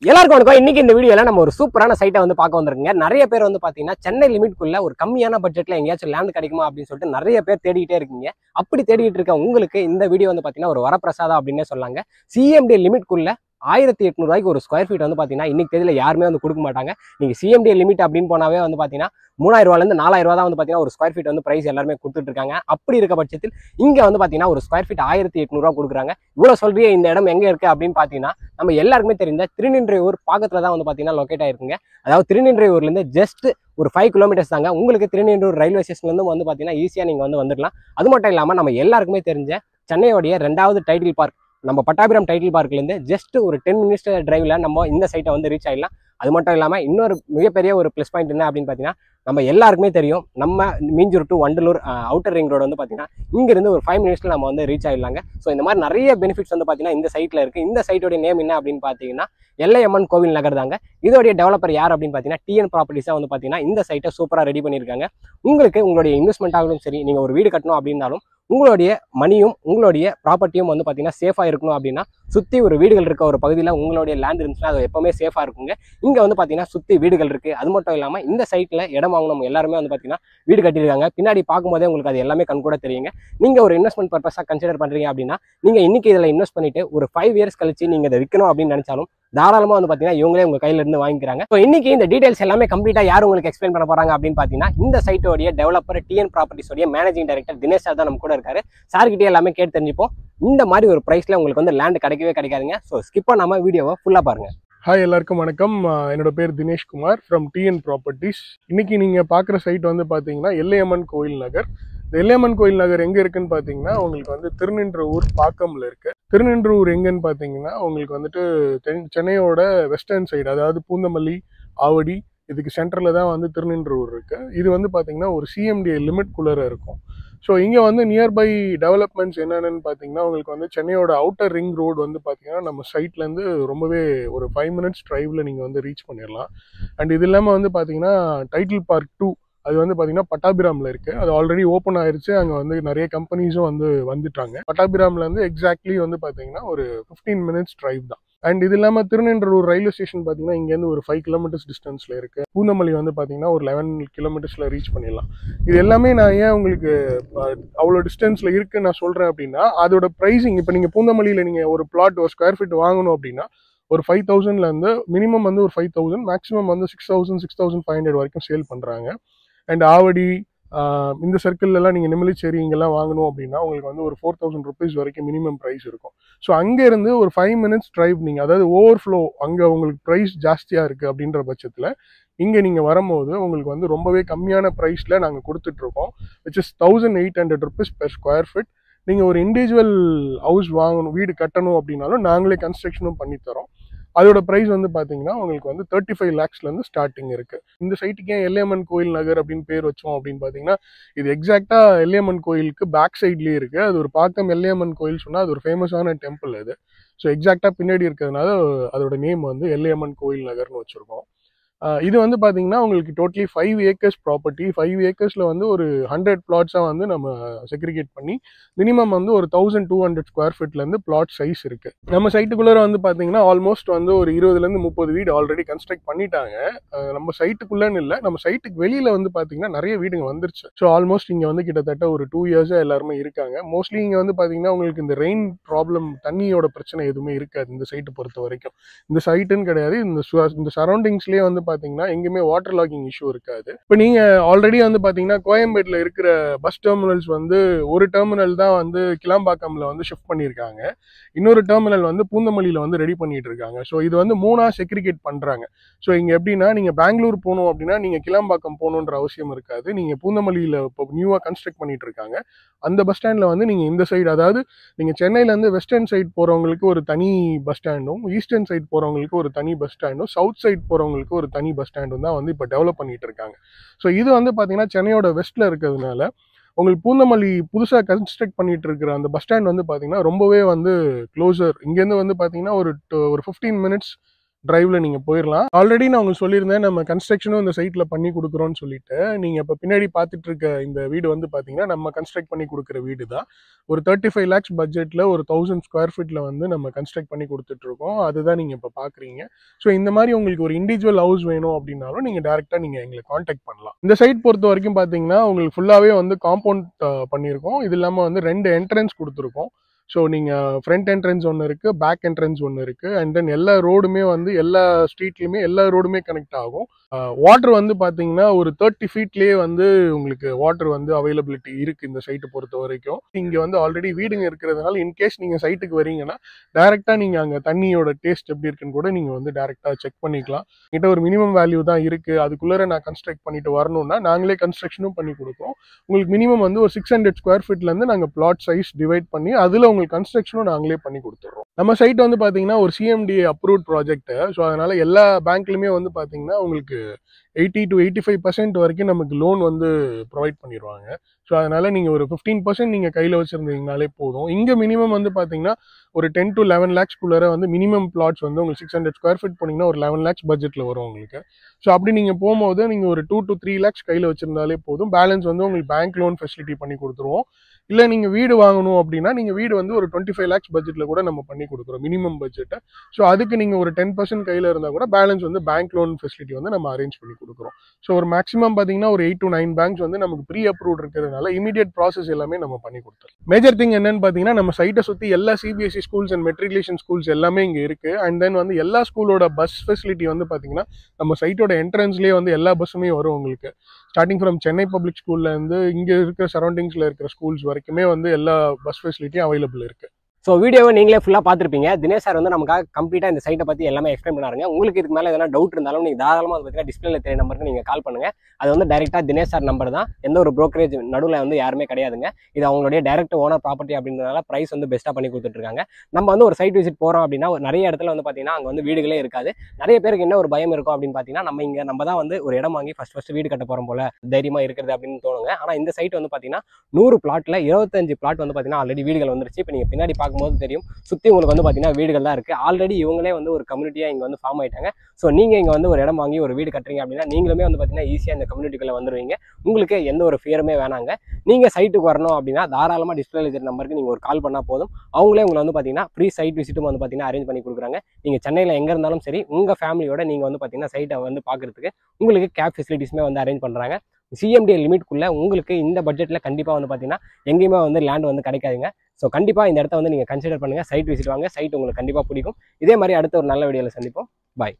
எல்லாருக்கும் வணக்கம். இன்னைக்கு இந்த வீடியோல நம்ம ஒரு சூப்பரான சைட்டை வந்து பார்க்க வந்திருக்கீங்க. நிறைய பேர் வந்து பாத்தீங்கன்னா சென்னை லிமிட்குள்ள ஒரு கம்மியான பட்ஜெட்ல எங்கேயாச்சும் லேண்ட் கிடைக்குமா அப்படின்னு சொல்லிட்டு நிறைய பேர் தேடிக்கிட்டே இருக்கீங்க. அப்படி தேடிட்டு இருக்க உங்களுக்கு இந்த வீடியோ வந்து பாத்தீங்கன்னா ஒரு வரப்பிரசாதம் அப்படின்னே சொல்லாங்க. சிஎம்டி லிமிட்குள்ள 1800 ரூபாய்க்கு ஒரு ஸ்கொயர் ஃபீட் வந்து பாத்தீங்கன்னா இன்னைக்கு தேதியில யாருமே வந்து கொடுக்க மாட்டாங்க. நீங்க சிஎம்டி லிமிட் அப்படின்னு போனாவே வந்து பாத்தீங்கன்னா 3000 ரூபாயிலிருந்து 4000 ரூபா தான் வந்து பாத்தீங்கன்னா ஒரு ஸ்கொயர் ஃபீட் வந்து பிரைஸ் எல்லாருமே கொடுத்துட்டு இருக்காங்க. அப்படி இருக்க பட்சத்தில் இங்க வந்து பாத்தீங்கன்னா ஒரு ஸ்கொயர் ஃபீட் 1800 ரூபா கொடுக்குறாங்க. இவ்வளவு சொல்றிய இந்த இடம் எங்க இருக்கு அப்படின்னு பாத்தீங்கன்னா நம்ம எல்லாருக்குமே தெரிந்த திருநின்றையூர் பக்கத்துல தான் வந்து பாத்தீங்கன்னா லொக்கேட் ஆயிருக்குங்க. அதாவது திருநின்றையூர்ல இருந்து ஜஸ்ட் ஒரு 5 கிலோமீட்டர்ஸ் தாங்க. உங்களுக்கு திருநின்றையூர் ரயில்வே ஸ்டேஷன்ல இருந்து வந்து பாத்தீங்கன்னா ஈஸியா நீங்க வந்து வந்துடலாம். அது மட்டும் இல்லாம நம்ம எல்லாருக்குமே தெரிஞ்ச சென்னையோடைய 2வது டைட்டில் பார்க் நம்ம பட்டாபிராம் டைட்டில் பார்க்ல இருந்து ஜஸ்ட் ஒரு 10 மினிட்ஸ் டிரைவ்ல நம்ம இந்த சைட்டை வந்து ரீச் ஆயிடலாம். அது மட்டும் இல்லாம இன்னொரு மிகப்பெரிய ஒரு பிளஸ் பாயிண்ட் என்ன அப்படின்னு பாத்தீங்கன்னா நம்ம எல்லாருக்குமே தெரியும், நம்ம Minjur to Vandalur outer ring road வந்து பாத்தீங்கன்னா இங்கிருந்து ஒரு 5 மினிட்ஸ்ல நம்ம வந்து ரீச் ஆயிடலாங்க. ஸோ இந்த மாதிரி நிறைய பெனிஃபிட்ஸ் வந்து பாத்தீங்கன்னா இந்த சைட்ல இருக்கு. இந்த சைட்டோட நேம் என்ன அப்படின்னு பாத்தீங்கன்னா எல்லையம்மன் கோவில் நகர் தாங்க. இதோடைய டெவலப்பர் யார் அப்படின்னு பாத்தீங்கன்னா டிஎன் ப்ராப்பர்ட்டிஸா வந்து பாத்தீங்கன்னா இந்த சைட்டை சூப்பரா ரெடி பண்ணியிருக்காங்க. உங்களுக்கு உங்களுடைய இன்வெஸ்ட்மெண்ட் ஆகலும் சரி, நீங்க ஒரு வீடு கட்டணும் அப்படின்னாலும் உங்களுடைய மணியும் உங்களுடைய ப்ராப்பர்ட்டியும் வந்து பாத்தீங்கன்னா சேஃபா இருக்கணும் அப்படின்னா சுத்தி ஒரு வீடுகள் இருக்க ஒரு பகுதியில் உங்களுடைய லேண்ட் இருந்துச்சுன்னா அது எப்பவுமே சேஃபா இருக்குங்க. இங்க வந்து பாத்தீங்கன்னா சுத்தி வீடுகள் இருக்கு. அது மட்டும் இல்லாம இந்த சைட்ல இடம் வாங்கணும் எல்லாருமே வந்து பாத்தீங்கன்னா வீடு கட்டியிருக்காங்க. பின்னாடி பார்க்கும்போதே உங்களுக்கு அது எல்லாமே கண் கூட தெரியுங்க. நீங்க ஒரு இன்வெஸ்ட்மெண்ட் பர்பஸா கன்சிடர் பண்றீங்க அப்படின்னா நீங்க இன்னைக்கு இதுல இன்வெஸ்ட் பண்ணிட்டு ஒரு 5 இயர்ஸ் கழிச்சு நீங்க இதை விற்கணும் அப்படின்னு நினைச்சாலும் தாராளமா வந்து பாத்தீங்கன்னா இவங்களே உங்க கையில இருந்து வாங்கிக்கிறாங்க. ஸோ இன்னைக்கு இந்த டீடைல்ஸ் எல்லாமே கம்ப்ளீட்டா யார் உங்களுக்கு எக்ஸ்பிளைன் பண்ண போறாங்க அப்படின்னு பாத்தீங்கன்னா இந்த சைட்டோடைய டெவலப்பர் டிஎன் ப்ராப்பர்ட்டிஸோடைய மேனேஜிங் டைரக்டர் தினேஷ் சார் தான் நம்ம கூட இருக்காரு. சார் கிட்டே எல்லாமே கேட்டு தெரிஞ்சுப்போம். இந்த மாதிரி ஒரு பிரைஸ்ல உங்களுக்கு வந்து லேண்ட் கிடைக்கவே கிடைக்காதுங்க. ஸோ ஸ்கிப் பண்ணாம வீடியோவை ஃபுல்லா பாருங்க. ஹாய் எல்லாருக்கும் வணக்கம். என்னோட பேர் தினேஷ்குமார் ஃப்ரம் டிஎன் ப்ராப்பர்ட்டிஸ். இன்னைக்கு நீங்கள் பார்க்குற சைட் வந்து பார்த்தீங்கன்னா எல்லையம்மன் கோயில் நகர். இந்த எல்லையம்மன் கோயில் நகர் எங்கே இருக்குன்னு பார்த்தீங்கன்னா உங்களுக்கு வந்து திருநின்றவூர் பாக்கம்ல இருக்கு. திருநின்றவூர் எங்கன்னு பார்த்தீங்கன்னா உங்களுக்கு வந்துட்டு சென்னையோட வெஸ்டர்ன் சைடு, அதாவது பூந்தமல்லி, ஆவடி, இதுக்கு சென்டரில் தான் வந்து திருநின்றவூர் இருக்கு. இது வந்து பார்த்தீங்கன்னா ஒரு சிஎம்டி லிமிட் குள்ளர இருக்கும். ஸோ இங்கே வந்து நியர்பை டெவலப்மெண்ட்ஸ் என்னென்னு பார்த்தீங்கன்னா உங்களுக்கு வந்து சென்னையோட அவுட்டர் ரிங் ரோடு வந்து பார்த்தீங்கன்னா நம்ம சைட்லேருந்து ரொம்பவே ஒரு 5 மினிட்ஸ் ட்ரைவில் நீங்கள் வந்து ரீச் பண்ணிடலாம். அண்ட் இது இல்லாமல் வந்து பார்த்தீங்கன்னா டைட்டில் பார்க் 2 அது வந்து பார்த்தீங்கன்னா பட்டாபிராமில் இருக்குது. அது ஆல்ரெடி ஓப்பன் ஆயிடுச்சு. அங்கே வந்து நிறைய கம்பெனிஸும் வந்து வந்துட்டாங்க. பட்டாபிராம்லேருந்து எக்ஸாக்ட்லி வந்து பார்த்தீங்கன்னா ஒரு 15 மினிட்ஸ் ட்ரைவ் தான். அண்ட் இது இல்லாமல் திருநின்றவூர் ரயில்வே ஸ்டேஷன் பார்த்தீங்கன்னா இங்கேருந்து ஒரு 5 கிலோமீட்டர்ஸ் டிஸ்டன்ஸில் இருக்குது. பூந்தமல்லி வந்து பார்த்தீங்கன்னா ஒரு 11 கிலோமீட்டர்ஸில் ரீச் பண்ணிடலாம். இது எல்லாமே நான் ஏன் உங்களுக்கு அவ்வளோ டிஸ்டன்ஸில் இருக்குன்னு நான் சொல்கிறேன் அப்படின்னா அதோட ப்ரைஸிங், இப்போ நீங்கள் பூந்தமல்லியில் நீங்கள் ஒரு பிளாட் ஒரு ஸ்கொயர் ஃபீட் வாங்கணும் அப்படின்னா ஒரு 5000லேருந்து மினிமம் வந்து ஒரு 5000, மேக்ஸிமம் வந்து 6000, 6500 வரைக்கும் சேல் பண்ணுறாங்க. அண்ட் ஆவடி இந்த சர்க்கிள்லாம் நீங்கள் நெமிலிச்சேரி இங்கெல்லாம் வாங்கணும் அப்படின்னா உங்களுக்கு வந்து ஒரு 4000 ருபீஸ் வரைக்கும் மினிமம் ப்ரைஸ் இருக்கும். ஸோ அங்கேருந்து ஒரு 5 மினிட்ஸ் ட்ரைவ் நீங்கள், அதாவது ஓவர்ஃப்ளோ அங்கே உங்களுக்கு ப்ரைஸ் ஜாஸ்தியாக இருக்குது அப்படின்ற பட்சத்தில் இங்கே நீங்கள் வரும்போது உங்களுக்கு வந்து ரொம்பவே கம்மியான ப்ரைஸில் நாங்கள் கொடுத்துட்ருக்கோம். Which is 1800 rupees per square feet. நீங்கள் ஒரு இண்டிவிஜுவல் ஹவுஸ் வாங்கணும், வீடு கட்டணும் அப்படின்னாலும் நாங்களே கன்ஸ்ட்ரக்ஷனும் பண்ணித்தரோம். அதோட ப்ரைஸ் வந்து பார்த்தீங்கன்னா உங்களுக்கு வந்து 35 lakhsலேருந்து ஸ்டார்டிங் இருக்குது. இந்த சைட்டுக்கு ஏன் எல்லையம்மன் கோயில் நகர் அப்படின்னு பேர் வச்சோம் அப்படின்னு பார்த்தீங்கன்னா இது எக்ஸாக்டாக எல்லையம்மன் கோயிலுக்கு பேக் சைட்லேயே இருக்குது. அது ஒரு பாக்கம் எல்லையம்மன் கோயில் சொன்னால் அது ஒரு ஃபேமஸான டெம்பிள் அது. ஸோ எக்ஸாக்டாக பின்னாடி இருக்கிறதுனால அதோட நேம் வந்து எல்லையம்மன் கோயில் நகர்னு வச்சுருக்கோம். இது வந்து பார்த்தீங்கன்னா உங்களுக்கு டோட்டலி 5 ஏக்கர்ஸ் ப்ராப்பர்ட்டி. 5 ஏக்கர்ஸில் வந்து ஒரு 100 பிளாட்ஸாக வந்து நம்ம செக்ரிகேட் பண்ணி மினிமம் வந்து ஒரு 1200 ஸ்கொயர் ஃபீட்லேருந்து பிளாட் சைஸ் இருக்குது. நம்ம சைட்டுக்குள்ளே வந்து பார்த்தீங்கன்னா ஆல்மோஸ்ட் வந்து ஒரு 20லேருந்து 30 வீடு ஆல்ரெடி கன்ஸ்ட்ரக்ட் பண்ணிட்டாங்க. நம்ம சைட்டுக்குள்ளேன்னு இல்லை, நம்ம சைட்டுக்கு வெளியில் வந்து பார்த்தீங்கன்னா நிறைய வீடுங்க வந்துருச்சு. ஸோ ஆல்மோஸ்ட் இங்கே வந்து கிட்டத்தட்ட ஒரு 2 இயர்ஸாக எல்லாருமே இருக்காங்க. மோஸ்ட்லி இங்கே வந்து பார்த்தீங்கன்னா உங்களுக்கு இந்த ரெயின் ப்ராப்ளம், தண்ணியோட பிரச்சனை எதுவுமே இருக்காது இந்த சைட்டு பொறுத்த வரைக்கும். இந்த சைட்டுன்னு கிடையாது, இந்த சரௌண்டிங்ஸ்லேயே வந்து பார்த்தீங்கன்னா எங்கேயுமே வாட்டர் லாகிங் இஷ்யூ இருக்காது. இப்போ நீங்கள் ஆல்ரெடி வந்து பார்த்தீங்கன்னா கோயம்பேட்டில் இருக்கிற பஸ் டெர்மினல்ஸ் வந்து ஒரு டெர்மினல் தான் வந்து கிளாம்பாக்கம்ல வந்து ஷிஃப்ட் பண்ணியிருக்காங்க. இன்னொரு டெர்மினல் வந்து பூந்தமல்லியில் வந்து ரெடி பண்ணிட்டு இருக்காங்க. ஸோ இது வந்து 3ஆ செக்ரிகேட் பண்ணுறாங்க. ஸோ இங்கே எப்படின்னா நீங்கள் பெங்களூர் போகணும் அப்படின்னா நீங்கள் கிளாம்பாக்கம் போகணுன்ற அவசியம் இருக்காது. நீங்கள் பூந்தமல்லியில் இப்போ நியூவாக கன்ஸ்ட்ரக்ட் பண்ணிட்டு இருக்காங்க. அந்த பஸ் ஸ்டாண்டில் வந்து நீங்கள் இந்த சைடு, அதாவது நீங்கள் சென்னையிலேருந்து வெஸ்டர்ன் சைட் போகிறவங்களுக்கு ஒரு தனி பஸ் ஸ்டாண்டும், ஈஸ்டர்ன் சைட் போகிறவங்களுக்கு ஒரு தனி பஸ் ஸ்டாண்டும், சவுத் சைட் போகிறவங்களுக்கு ஒரு தனி பஸ் ஸ்டாண்டும் தான் வந்து இப்போ டெவலப் பண்ணிட்டு இருக்காங்க. ஸோ இது வந்து பார்த்தீங்கன்னா சென்னையோட வெஸ்ட்டில் இருக்கிறதுனால உங்களுக்கு பூந்தமல்லி புதுசாக கன்ஸ்ட்ரக்ட் பண்ணிட்டு இருக்கிற அந்த பஸ் ஸ்டாண்ட் வந்து பார்த்தீங்கன்னா ரொம்பவே வந்து க்ளோசர். இங்கேருந்து வந்து பார்த்தீங்கன்னா ஒரு 15 மினிட்ஸ் டிரைவ்ல நீங்க போயிடலாம். ஆல்ரெடி நான் உங்களுக்கு சொல்லியிருந்தேன் நம்ம கன்ஸ்ட்ரக்ஷனும் இந்த சைட்ல பண்ணி கொடுக்குறோம்னு சொல்லிட்டு. நீங்க இப்ப பின்னாடி பார்த்துட்டு இருக்க இந்த வீடு வந்து பாத்தீங்கன்னா நம்ம கன்ஸ்ட்ரக்ட் பண்ணி கொடுக்குற வீடு தான். ஒரு 35 lakhs பட்ஜெட்ல ஒரு 1000 ஸ்கொயர் ஃபீட்ல வந்து நம்ம கன்ஸ்ட்ரக்ட் பண்ணி கொடுத்துட்டு இருக்கோம். அதுதான் நீங்க இப்ப பாக்குறீங்க. ஸோ இந்த மாதிரி உங்களுக்கு ஒரு இண்டிவிஜுவல் ஹவுஸ் வேணும் அப்படின்னாலும் நீங்க டைரக்டா நீங்க எங்களை காண்டாக்ட் பண்ணலாம். இந்த சைட் பொறுத்த வரைக்கும் பாத்தீங்கன்னா உங்களுக்கு ஃபுல்லாவே வந்து காம்பவுண்ட் பண்ணியிருக்கோம். இது இல்லாம வந்து 2 என்ட்ரன்ஸ் கொடுத்துருக்கோம். ஸோ நீங்கள் ஃப்ரண்ட் என்ட்ரன்ஸ் ஒன்று இருக்குது, பேக் என்ட்ரன்ஸ் ஒன்று இருக்குது. அண்ட் தென் எல்லா ரோடுமே வந்து எல்லா ஸ்ட்ரீட்லையுமே எல்லா ரோடுமே கனெக்ட் ஆகும். வாட்டர் வந்து பார்த்தீங்கன்னா ஒரு 30 ஃபீட்லேயே வந்து உங்களுக்கு வாட்டர் வந்து அவைலபிலிட்டி இருக்குது இந்த சைட்டை பொறுத்த வரைக்கும். இங்கே வந்து ஆல்ரெடி வீடுங்க இருக்கிறதுனால இன்கேஸ் நீங்கள் சைட்டுக்கு வரீங்கன்னா டேரெக்டாக நீங்கள் அங்கே தண்ணியோட டேஸ்ட் எப்படி இருக்குன்னு கூட நீங்கள் வந்து டேரெக்டாக செக் பண்ணிக்கலாம். கிட்ட ஒரு மினிமம் வேல்யூ தான் இருக்குது. அதுக்குள்ளே நான் கன்ஸ்ட்ரக்ட் பண்ணிட்டு வரணும்னா நாங்களே கன்ஸ்ட்ரக்ஷனும் பண்ணி கொடுக்குறோம். உங்களுக்கு மினிமம் வந்து ஒரு 600 ஸ்கொயர் ஃபீட்லேருந்து நாங்கள் பிளாட் சைஸ் டிவைட் பண்ணி அதில் உங்களுக்கு கன்ஸ்ட்ரக்ஷனும் நாங்களே பண்ணி கொடுத்துறோம். நம்ம சைட் வந்து பாத்தீங்கன்னா ஒரு CMDA அப்ரூவ்ட் ப்ராஜெக்ட். ஸோ அதனால எல்லா பேங்க்லயுமே வந்து பாத்தீங்கன்னா உங்களுக்கு 80 to 85% வரைக்கும் நமக்கு லோன் வந்து ப்ரொவைட் பண்ணிடுவாங்க. ஸோ அதனால நீங்க ஒரு 15% நீங்க கையில வச்சிருந்தீங்கனாலே போதும். இங்க மினிமம் வந்து பாத்தீங்கன்னா ஒரு 10 to 11 lakhs குள்ளர வந்து மினிமம் பிளாட்ஸ் வந்து உங்களுக்கு 600 ஸ்கொயர் ஃபீட் போனீங்கன்னா ஒரு 11 lakhs பட்ஜெட்ல வரும் உங்களுக்கு. ஸோ அப்படி நீங்க போகும்போது நீங்க ஒரு 2 to 3 lakhs கையில வச்சிருந்தாலே போதும். பேலன்ஸ் வந்து உங்களுக்கு பேங்க் லோன் ஃபெசிலிட்டி பண்ணி கொடுத்துருவோம். இல்லை நீங்கள் வீடு வாங்கணும் அப்படின்னா நீங்கள் வீடு வந்து ஒரு 25 lakhs பட்ஜெட்டில் கூட நம்ம பண்ணி கொடுக்குறோம் மினிமம் பட்ஜெட்டை. ஸோ அதுக்கு நீங்கள் ஒரு 10% கையில் இருந்தால் கூட பேலன்ஸ் வந்து பேங்க் லோன் ஃபெசிலிட்டி வந்து நம்ம அரேஞ்ச் பண்ணி கொடுக்குறோம். ஸோ ஒரு மேக்ஸிமம் பார்த்தீங்கன்னா ஒரு 8 to 9 பேங்க்ஸ் வந்து நமக்கு ப்ரீ அப்ரூவ்ட் இருக்கிறதுனால இமீடியட் ப்ராசஸ் எல்லாமே நம்ம பண்ணி கொடுத்துருவோம். மேஜர் திங் என்னன்னு பார்த்தீங்கன்னா நம்ம சைட்டை சுற்றி எல்லா CBSE schools and matriculation schools எல்லாமே இங்கே இருக்குது. அண்ட் தென் வந்து எல்லா ஸ்கூலோட பஸ் ஃபெசிலிட்டி வந்து பார்த்தீங்கன்னா நம்ம சைட்டோட என்ட்ரன்ஸ்லேயே வந்து எல்லா பஸ்ஸுமே வரும் உங்களுக்கு. ஸ்டார்டிங் ஃப்ரம் சென்னை பப்ளிக் ஸ்கூல்ல இருந்து இங்கே இருக்கிற சரௌண்டிங்ஸில் இருக்கிற ஸ்கூல்ஸ் வரைக்குமே வந்து எல்லா பஸ் ஃபெசிலிட்டியும் அவைலபிள் இருக்குது. ஸோ வீடியோவை நீங்களே ஃபுல்லாக பார்த்துருப்பீங்க. தினேஷ் சார் வந்து நமக்காக கம்ப்ளீட்டாக இந்த சைட்டை பற்றி எல்லாமே எக்ஸ்பிளைன் பண்ணாருங்க. உங்களுக்கு இதுக்கு மேலே எதனா டவுட் இருந்தாலும் நீங்கள் தாராளமாக அதை பார்த்தீங்கன்னா டிஸ்பிளேல தெரிய நம்பருக்கு நீங்கள் கால் பண்ணுங்கள். அது வந்து டைரெக்டாக தினேஷ் சார் நம்பர் தான். எந்த ஒரு ப்ரோக்கரேஜ் நடுவில் வந்து யாருமே கிடையாதுங்க. இது அவங்களுடைய டைரக்ட் ஓனர் ப்ராப்பர்ட்டி அப்படின்றதுனால ப்ரைஸ் வந்து பெஸ்ட்டாக பண்ணி கொடுத்துட்ருக்காங்க. நம்ம வந்து ஒரு சைட் விசிட் போகிறோம் அப்படின்னா நிறைய இடத்துல வந்து பார்த்தீங்கன்னா அங்கே வந்து வீடுகளே இருக்காது. நிறைய பேருக்கு என்ன ஒரு பயம் இருக்கும் அப்படின்னு பார்த்தீங்கன்னா நம்ம தான் வந்து ஒரு இடம் வாங்கி ஃபர்ஸ்ட் வீடு கட்ட போகிறோம் போல தைரியமாக இருக்கிறது அப்படின்னு தோணுங்க. ஆனால் இந்த சைட் வந்து பார்த்தீங்கன்னா 100 பிளாட்டில் 25 பிளாட் வந்து பார்த்தீங்கன்னா ஆல்ரெடி வீடுகள் வந்துருச்சு. இப்போ நீங்கள் பின்னாடி பார்க்கும்போது தெரியும் சுற்றி உங்களுக்கு வந்து பார்த்தீங்கன்னா வீடுகள் தான் இருக்குது. ஆல்ரெடி இவங்களே வந்து ஒரு கம்யூனிட்டியாக இங்கே வந்து ஃபார்ம் ஆயிட்டாங்க. ஸோ நீங்கள் இங்கே வந்து ஒரு இடம் வாங்கி ஒரு வீடு கட்டுறீங்க அப்படின்னா நீங்களுமே வந்து பார்த்தீங்கன்னா ஈஸியாக இந்த கம்யூனிட்டிக்குள்ளே வந்துடுவீங்க. உங்களுக்கு எந்த ஒரு ஃபியருமே வேணாங்க. நீங்கள் சைட்டுக்கு வரணும் அப்படின்னா தாராளமாக டிஸ்பிளேல இருக்கிற நம்பருக்கு நீங்கள் ஒரு கால் பண்ணால் போதும். அவங்களே உங்களை வந்து பார்த்தீங்கன்னா ஃப்ரீ சைட் விசிட்டும் வந்து பார்த்தீங்கன்னா அரேஞ்ச் பண்ணி கொடுக்குறாங்க. நீங்கள் சென்னையில் எங்கே இருந்தாலும் சரி உங்கள் ஃபேமிலியோட நீங்கள் வந்து பார்த்தீங்கன்னா சைட்டை வந்து பார்க்குறதுக்கு உங்களுக்கு கேப் ஃபெசிலிட்டிஸுமே வந்து அரேஞ்ச் பண்ணுறாங்க. CMDA லிமிட்குள்ளே உங்களுக்கு இந்த பட்ஜெட்டில் கண்டிப்பாக வந்து பார்த்தீங்கன்னா எங்கேயுமே வந்து லேண்ட் வந்து கிடைக்காதுங்க. ஸோ கண்டிப்பாக இந்த இடத்த வந்து நீங்கள் கன்சிடர் பண்ணுங்கள். சைட் விசிட் வாங்க. சைட் உங்களுக்கு கண்டிப்பாக பிடிக்கும். இதே மாதிரி அடுத்த ஒரு நல்ல வீடியோவில் சந்திப்போம். பாய்.